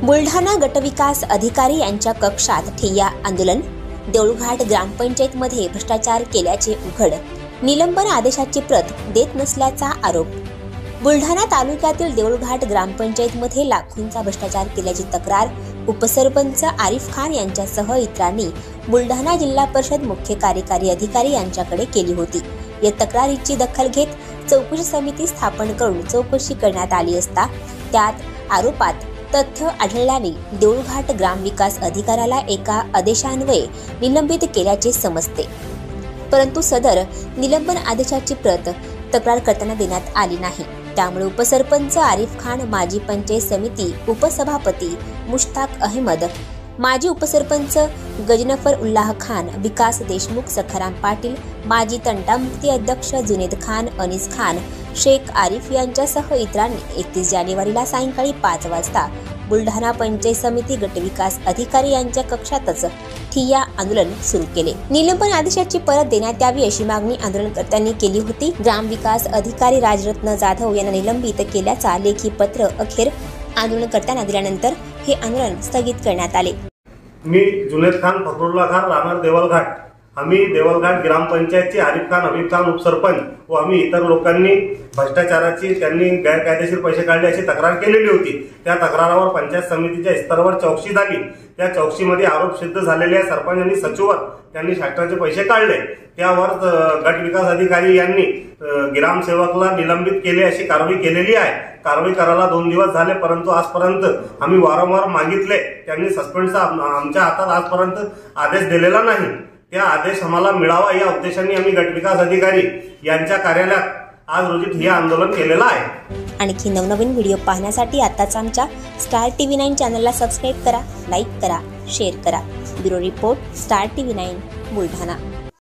बुलढाणा गटविकास अधिकारी यांच्या कक्षात ठिय्या आंदोलन। देऊळघाट ग्रामपंचायतमध्ये भ्रष्टाचार केल्याचे उघड। निलंबन आदेशाची प्रत देत नसल्याचा आरोप। बुलढाणा तालुक्यातील देऊळघाट ग्रामपंचायतमध्ये लाखोंचा भ्रष्टाचार केल्याची तक्रार उपसरपंच आरिफ खान यांच्यासह इतरांनी बुलढाणा जिल्हा परिषद मुख्य कार्यकारी अधिकारी यांच्याकडे केली होती। या तक्रारीची दखल घेत चौकशी समिती स्थापन करून चौकशी करण्यात आली असता त्यात आरोपात तथ्य आढळल्याने देऊळघाट ग्रामविकास अधिकाऱ्याला एका आदेशान्वये निलंबित केल्याचे समजते। परंतु सदर निलंबन आदेशाची प्रत तक्रार करताना देण्यात आली नाही। त्यामुळे उपसरपंच आरिफ खान, माजी पंचायत समिती उपसभापती मुश्ताक अहमद, माजी उपसरपंच गजनफर उल्लाह खान, विकास देशमुख, सखाराम पाटील, माजी तंटामुक्ती अध्यक्ष जुनेद खान, अनीस खान, शेख आरिफ यांच्यासह इतरांनी 31 जानेवारीला सायंकाळी 5 वाजता बुलढाणा पंचायत समिती गटविकास अधिकारी यांच्या कक्षातच ठिय्या आंदोलन सुरू केले। निलंबन आदेशाची परत देण्यात यावी अशी मागणी आंदोलनकर्त्यांनी केली होती। ग्रामविकास अधिकारी राजरत्न जाधव यांना निलंबित केल्याचा लेखी पत्र अखेर आंदोलनकर्त्यांना दिल्यानंतर हे आंदोलन स्थगित करण्यात आले। मी जुनेद खान, फखरुल्ला खान, राहणार देवलघाट। आम्ही देवलघाट ग्रामपंचायतची आरिफ खान, हबीब खान उपसरपंच व आम्ही इतर लोकांनी भ्रष्टाचाराची, त्यांनी गैरकायदेशीर पैसे काढले अशी तक्रार केलेली होती। त्या तक्रारावर पंचायत समितीच्या स्तरावर चौकशी झाली। त्या चौकशीमध्ये आरोप सिद्ध झालेले सरपंच आणि सचिवर त्यांनी शासनाचे पैसे काढले। त्यावर गट विकास अधिकारी यांनी ग्रामसेवकला निलंबित केले अशी कारवाई केलेली आहे। कारवाई करायला 2 दिवस झाले, परंतु आजपर्यंत आम्ही वारंवार मागितले, त्यांनी सस्पेंडचा आमच्या हातात आजपर्यंत आदेश दिलेला नाही। त्या आदेश आम्हाला मिळावा या उद्देशाने आम्ही गटविकास अधिकारी यांच्या कार्यालयात आज रोजी ठिय्या आंदोलन केलेलं आहे। आणखी नवनवीन व्हिडिओ पाहण्यासाठी आताच आमच्या स्टार टीव्ही 9 चॅनलला सबस्क्राईब करा, लाईक करा, शेअर करा। Bureau report, star TV 9 Buldhana.